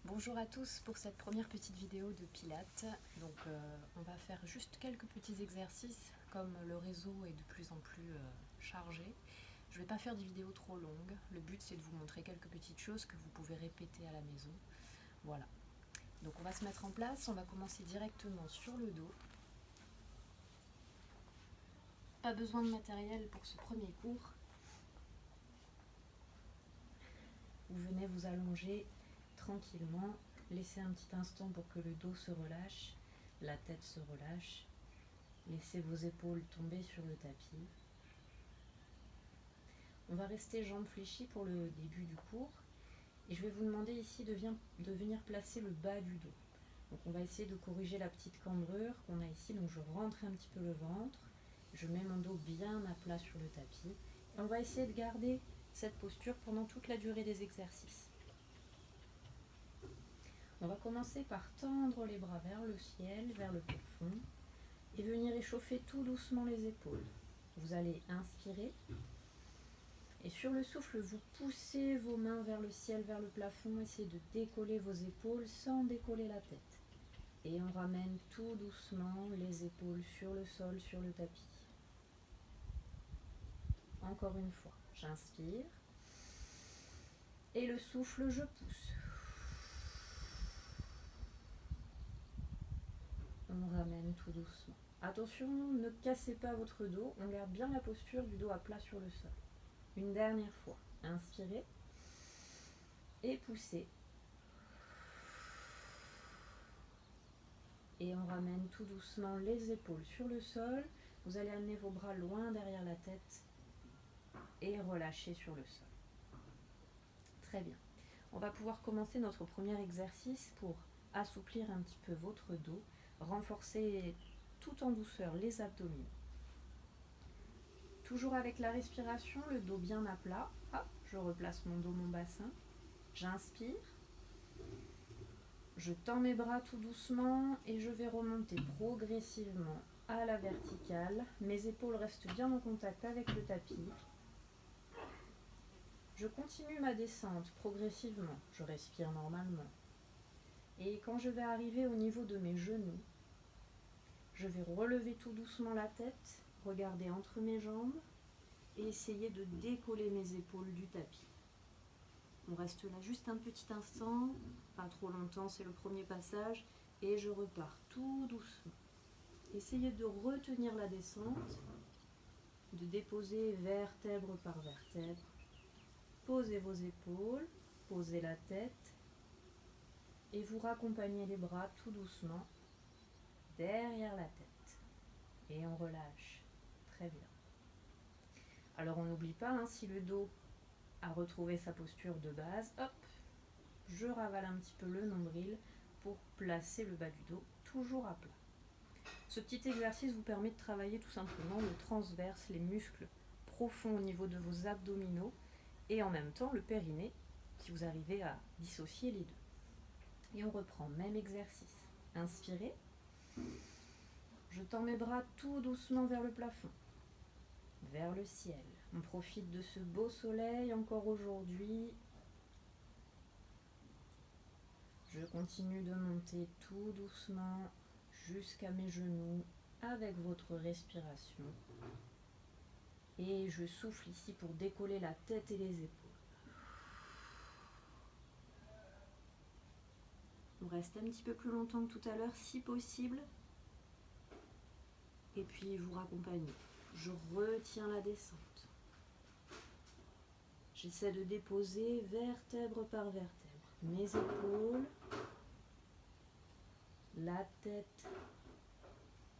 Bonjour à tous pour cette première petite vidéo de Pilates. Donc on va faire juste quelques petits exercices comme le réseau est de plus en plus chargé. Je ne vais pas faire des vidéos trop longues. Le but c'est de vous montrer quelques petites choses que vous pouvez répéter à la maison. Voilà. Donc on va se mettre en place. On va commencer directement sur le dos. Pas besoin de matériel pour ce premier cours. Vous venez vous allonger tranquillement, laissez un petit instant pour que le dos se relâche, la tête se relâche, laissez vos épaules tomber sur le tapis. On va rester jambes fléchies pour le début du cours et je vais vous demander ici de venir placer le bas du dos. Donc on va essayer de corriger la petite cambrure qu'on a ici, donc je rentre un petit peu le ventre, je mets mon dos bien à plat sur le tapis et on va essayer de garder cette posture pendant toute la durée des exercices. On va commencer par tendre les bras vers le ciel, vers le plafond et venir échauffer tout doucement les épaules. Vous allez inspirer et sur le souffle, vous poussez vos mains vers le ciel, vers le plafond, essayez de décoller vos épaules sans décoller la tête. Et on ramène tout doucement les épaules sur le sol, sur le tapis. Encore une fois, j'inspire et le souffle, je pousse. On ramène tout doucement. Attention, ne cassez pas votre dos, on garde bien la posture du dos à plat sur le sol. Une dernière fois, inspirez et poussez. Et on ramène tout doucement les épaules sur le sol. Vous allez amener vos bras loin derrière la tête et relâcher sur le sol. Très bien. On va pouvoir commencer notre premier exercice pour assouplir un petit peu votre dos, renforcer tout en douceur les abdominaux. Toujours avec la respiration, le dos bien à plat. Hop, je replace mon dos, mon bassin. J'inspire. Je tends mes bras tout doucement et je vais remonter progressivement à la verticale. Mes épaules restent bien en contact avec le tapis. Je continue ma descente progressivement. Je respire normalement. Et quand je vais arriver au niveau de mes genoux, je vais relever tout doucement la tête, regarder entre mes jambes et essayer de décoller mes épaules du tapis. On reste là juste un petit instant, pas trop longtemps, c'est le premier passage, et je repars tout doucement. Essayez de retenir la descente, de déposer vertèbre par vertèbre. Posez vos épaules, posez la tête, et vous raccompagnez les bras tout doucement derrière la tête. Et on relâche. Très bien. Alors on n'oublie pas, si le dos a retrouvé sa posture de base, hop, je ravale un petit peu le nombril pour placer le bas du dos toujours à plat. Ce petit exercice vous permet de travailler tout simplement le transverse, les muscles profonds au niveau de vos abdominaux et en même temps le périnée si vous arrivez à dissocier les deux. Et on reprend, même exercice. Inspirez. Je tends mes bras tout doucement vers le plafond, vers le ciel. On profite de ce beau soleil encore aujourd'hui. Je continue de monter tout doucement jusqu'à mes genoux avec votre respiration. Et je souffle ici pour décoller la tête et les épaules. On reste un petit peu plus longtemps que tout à l'heure si possible. Et puis vous raccompagnez. Je retiens la descente. J'essaie de déposer vertèbre par vertèbre mes épaules, la tête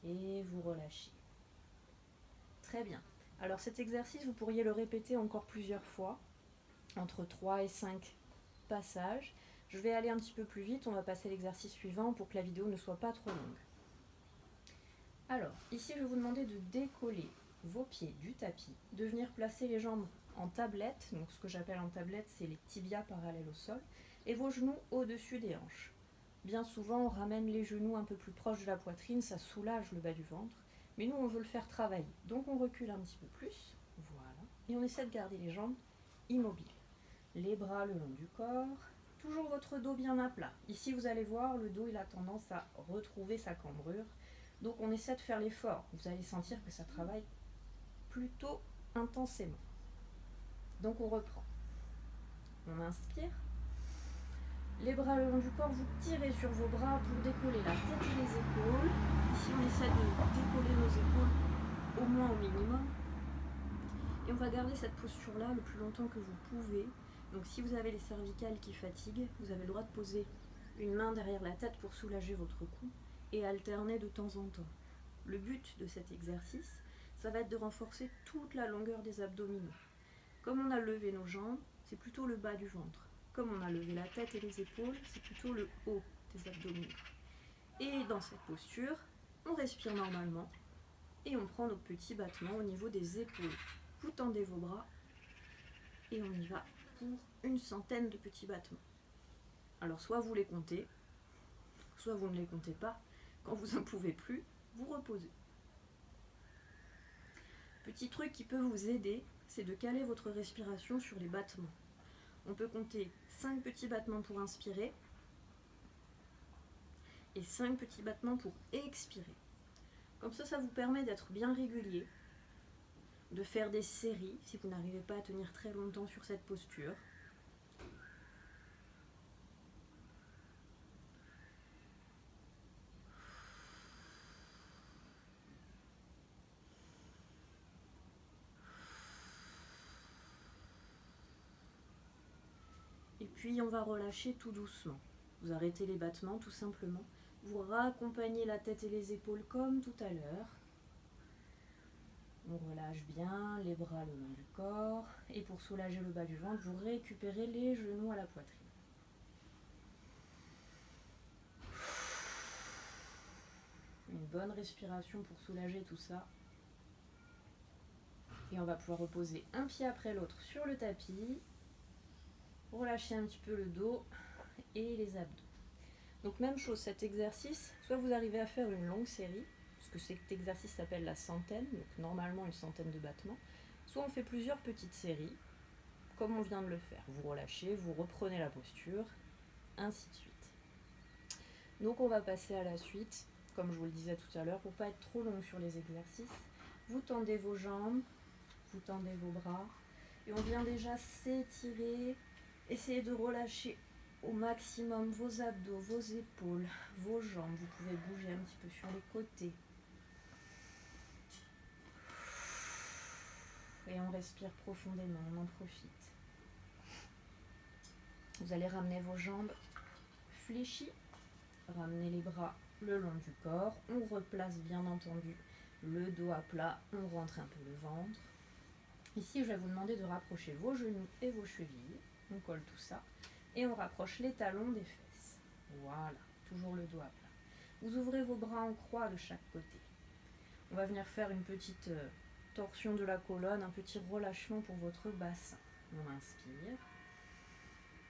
et vous relâchez. Très bien. Alors cet exercice, vous pourriez le répéter encore plusieurs fois, entre 3 et 5 passages. Je vais aller un petit peu plus vite, on va passer à l'exercice suivant pour que la vidéo ne soit pas trop longue. Alors, ici je vais vous demander de décoller vos pieds du tapis, de venir placer les jambes en tablette, donc ce que j'appelle en tablette, c'est les tibias parallèles au sol, et vos genoux au-dessus des hanches. Bien souvent, on ramène les genoux un peu plus proches de la poitrine, ça soulage le bas du ventre, mais nous, on veut le faire travailler. Donc on recule un petit peu plus, voilà, et on essaie de garder les jambes immobiles. Les bras le long du corps, toujours votre dos bien à plat. Ici, vous allez voir, le dos il a tendance à retrouver sa cambrure. Donc on essaie de faire l'effort. Vous allez sentir que ça travaille plutôt intensément. Donc on reprend. On inspire. Les bras le long du corps, vous tirez sur vos bras pour décoller la tête et les épaules. Ici, on essaie de décoller nos épaules au moins au minimum. Et on va garder cette posture-là le plus longtemps que vous pouvez. Donc si vous avez les cervicales qui fatiguent, vous avez le droit de poser une main derrière la tête pour soulager votre cou et alterner de temps en temps. Le but de cet exercice, ça va être de renforcer toute la longueur des abdominaux. Comme on a levé nos jambes, c'est plutôt le bas du ventre. Comme on a levé la tête et les épaules, c'est plutôt le haut des abdominaux. Et dans cette posture, on respire normalement et on prend nos petits battements au niveau des épaules. Vous tendez vos bras et on y va pour une centaine de petits battements. Alors soit vous les comptez, soit vous ne les comptez pas. Quand vous n'en pouvez plus, vous reposez. Petit truc qui peut vous aider, c'est de caler votre respiration sur les battements. On peut compter 5 petits battements pour inspirer et 5 petits battements pour expirer. Comme ça vous permet d'être bien régulier, de faire des séries si vous n'arrivez pas à tenir très longtemps sur cette posture. Et puis on va relâcher tout doucement. Vous arrêtez les battements tout simplement. Vous raccompagnez la tête et les épaules comme tout à l'heure. On relâche bien les bras le long du corps. Et pour soulager le bas du ventre, vous récupérez les genoux à la poitrine. Une bonne respiration pour soulager tout ça. Et on va pouvoir reposer un pied après l'autre sur le tapis. Relâchez un petit peu le dos et les abdos. Donc même chose, cet exercice, soit vous arrivez à faire une longue série, parce que cet exercice s'appelle la centaine, donc normalement une centaine de battements, soit on fait plusieurs petites séries, comme on vient de le faire. Vous relâchez, vous reprenez la posture, ainsi de suite. Donc on va passer à la suite, comme je vous le disais tout à l'heure, pour ne pas être trop long sur les exercices. Vous tendez vos jambes, vous tendez vos bras, et on vient déjà s'étirer. Essayez de relâcher au maximum vos abdos, vos épaules, vos jambes. Vous pouvez bouger un petit peu sur les côtés. Et on respire profondément, on en profite. Vous allez ramener vos jambes fléchies, ramener les bras le long du corps. On replace bien entendu le dos à plat, on rentre un peu le ventre. Ici, je vais vous demander de rapprocher vos genoux et vos chevilles. On colle tout ça. Et on rapproche les talons des fesses. Voilà, toujours le dos à plat. Vous ouvrez vos bras en croix de chaque côté. On va venir faire une petite torsion de la colonne, un petit relâchement pour votre bassin. On inspire.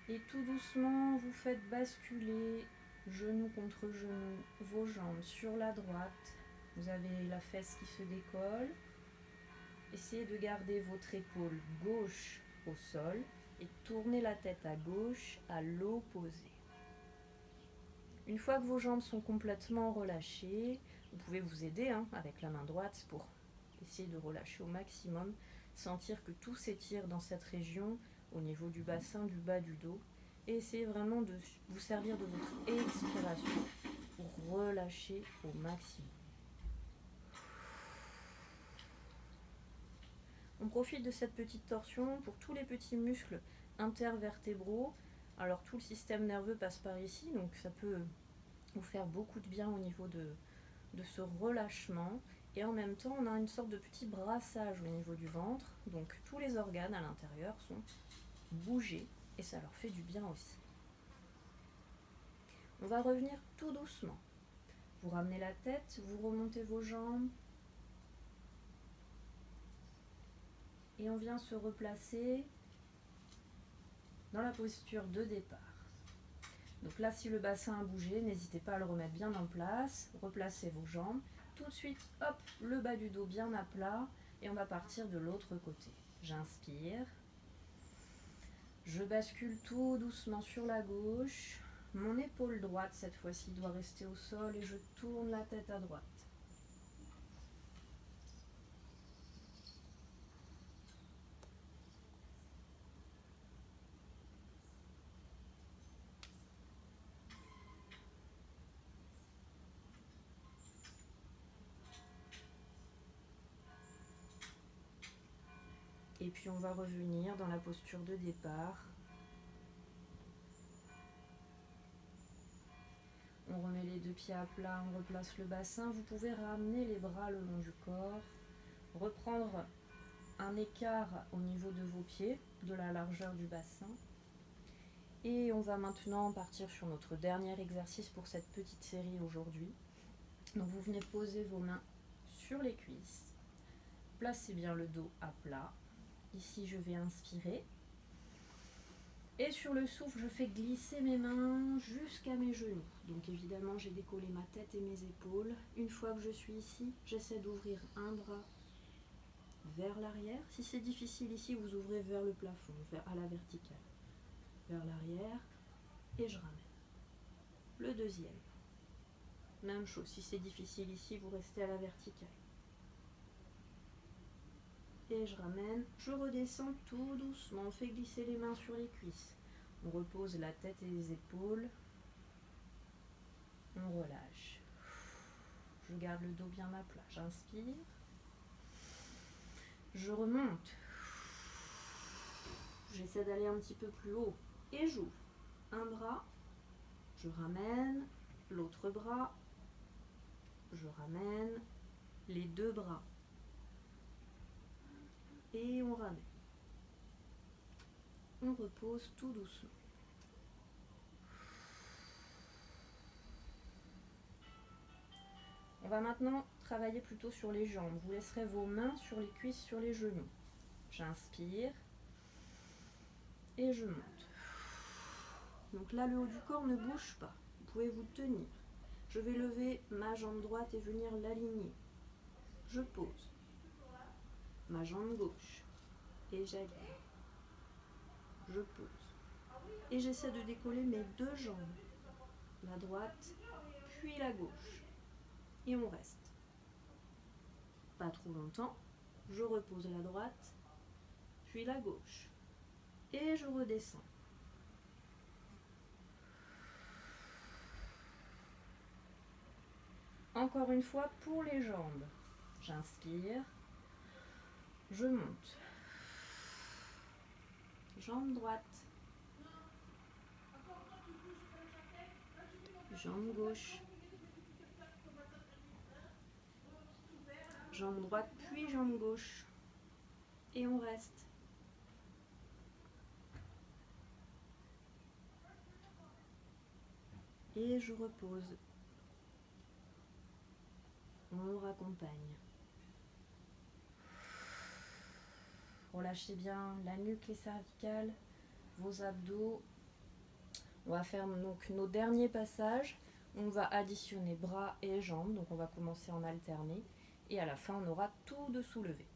Et tout doucement, vous faites basculer, genou contre genou, vos jambes sur la droite. Vous avez la fesse qui se décolle. Essayez de garder votre épaule gauche au sol et tournez la tête à gauche à l'opposé. Une fois que vos jambes sont complètement relâchées, vous pouvez vous aider avec la main droite pour essayer de relâcher au maximum, sentir que tout s'étire dans cette région au niveau du bassin, du bas du dos, et essayez vraiment de vous servir de votre expiration pour relâcher au maximum. On profite de cette petite torsion pour tous les petits muscles intervertébraux. Alors tout le système nerveux passe par ici, donc ça peut vous faire beaucoup de bien au niveau de ce relâchement. Et en même temps, on a une sorte de petit brassage au niveau du ventre. Donc tous les organes à l'intérieur sont bougés et ça leur fait du bien aussi. On va revenir tout doucement. Vous ramenez la tête, vous remontez vos jambes. Et on vient se replacer dans la posture de départ. Donc là, si le bassin a bougé, n'hésitez pas à le remettre bien en place. Replacez vos jambes. Tout de suite, hop, le bas du dos bien à plat. Et on va partir de l'autre côté. J'inspire. Je bascule tout doucement sur la gauche. Mon épaule droite, cette fois-ci, doit rester au sol et je tourne la tête à droite. Et puis on va revenir dans la posture de départ. On remet les deux pieds à plat, on replace le bassin. Vous pouvez ramener les bras le long du corps. Reprendre un écart au niveau de vos pieds, de la largeur du bassin. Et on va maintenant partir sur notre dernier exercice pour cette petite série aujourd'hui. Donc vous venez poser vos mains sur les cuisses. Placez bien le dos à plat. Ici, je vais inspirer. Et sur le souffle, je fais glisser mes mains jusqu'à mes genoux. Donc évidemment, j'ai décollé ma tête et mes épaules. Une fois que je suis ici, j'essaie d'ouvrir un bras vers l'arrière. Si c'est difficile ici, vous ouvrez vers le plafond, à la verticale. Vers l'arrière et je ramène. Le deuxième. Même chose, si c'est difficile ici, vous restez à la verticale. Et je ramène, je redescends tout doucement, on fait glisser les mains sur les cuisses. On repose la tête et les épaules. On relâche. Je garde le dos bien à plat. J'inspire. Je remonte. J'essaie d'aller un petit peu plus haut. Et j'ouvre. Un bras. Je ramène. L'autre bras. Je ramène. Les deux bras. Et on ramène. On repose tout doucement. On va maintenant travailler plutôt sur les jambes. Vous laisserez vos mains sur les cuisses, sur les genoux. J'inspire et je monte. Donc là, le haut du corps ne bouge pas. Vous pouvez vous tenir. Je vais lever ma jambe droite et venir l'aligner. Je pose ma jambe gauche et j'aligne. Je pose. Et j'essaie de décoller mes deux jambes. La droite, puis la gauche. Et on reste. Pas trop longtemps. Je repose la droite, puis la gauche. Et je redescends. Encore une fois pour les jambes. J'inspire. Je monte. Jambe droite. Jambe gauche. Jambe droite puis jambe gauche. Et on reste. Et je repose. On raccompagne. Relâchez bien la nuque, les cervicales, vos abdos. On va faire donc nos derniers passages. On va additionner bras et jambes. Donc on va commencer en alterné. Et à la fin, on aura tout de soulevé.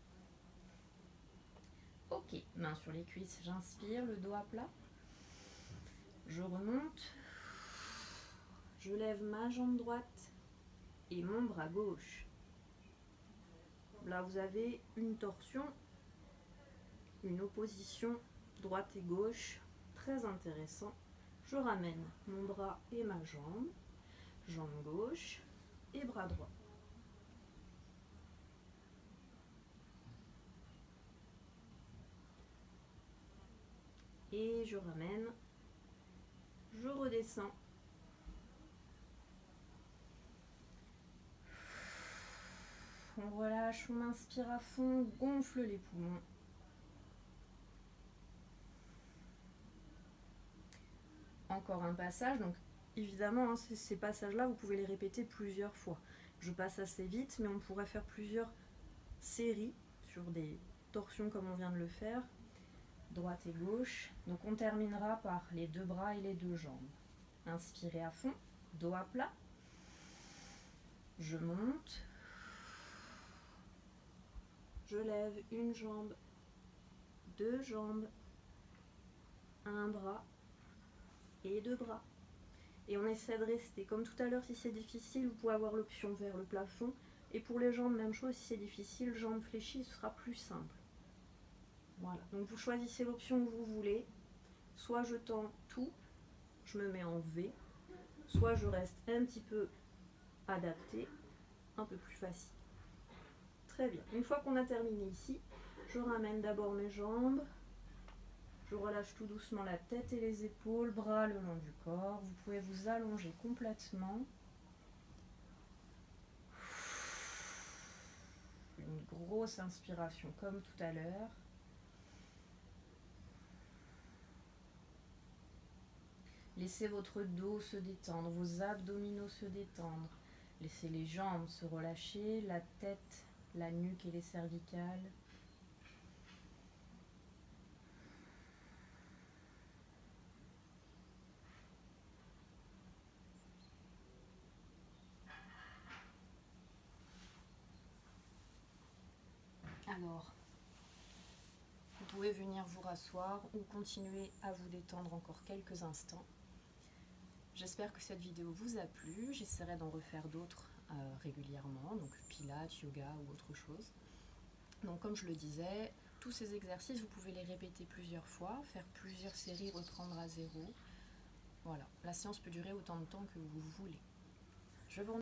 Ok, main sur les cuisses, j'inspire, le dos à plat. Je remonte. Je lève ma jambe droite et mon bras gauche. Là, vous avez une torsion, une opposition droite et gauche, très intéressant. Je ramène mon bras et ma jambe, jambe gauche et bras droit. Et je ramène, je redescends. On relâche, on inspire à fond, on gonfle les poumons. Encore un passage, donc évidemment, ces passages-là, vous pouvez les répéter plusieurs fois. Je passe assez vite, mais on pourrait faire plusieurs séries sur des torsions comme on vient de le faire, droite et gauche. Donc on terminera par les deux bras et les deux jambes. Inspirez à fond, dos à plat. Je monte. Je lève une jambe, deux jambes. un bras et 2 bras. Et on essaie de rester. Comme tout à l'heure, si c'est difficile, vous pouvez avoir l'option vers le plafond. Et pour les jambes, même chose, si c'est difficile, jambes fléchies, ce sera plus simple. Voilà, donc vous choisissez l'option que vous voulez. Soit je tends tout, je me mets en V, soit je reste un petit peu adapté, un peu plus facile. Très bien, une fois qu'on a terminé ici, je ramène d'abord mes jambes, je relâche tout doucement la tête et les épaules, bras le long du corps. Vous pouvez vous allonger complètement. Une grosse inspiration comme tout à l'heure. Laissez votre dos se détendre, vos abdominaux se détendre. Laissez les jambes se relâcher, la tête, la nuque et les cervicales. Alors, vous pouvez venir vous rasseoir ou continuer à vous détendre encore quelques instants. J'espère que cette vidéo vous a plu. J'essaierai d'en refaire d'autres régulièrement, donc pilates, yoga ou autre chose. Donc comme je le disais, tous ces exercices, vous pouvez les répéter plusieurs fois, faire plusieurs séries, reprendre à zéro. Voilà, la séance peut durer autant de temps que vous voulez. Je vous remercie.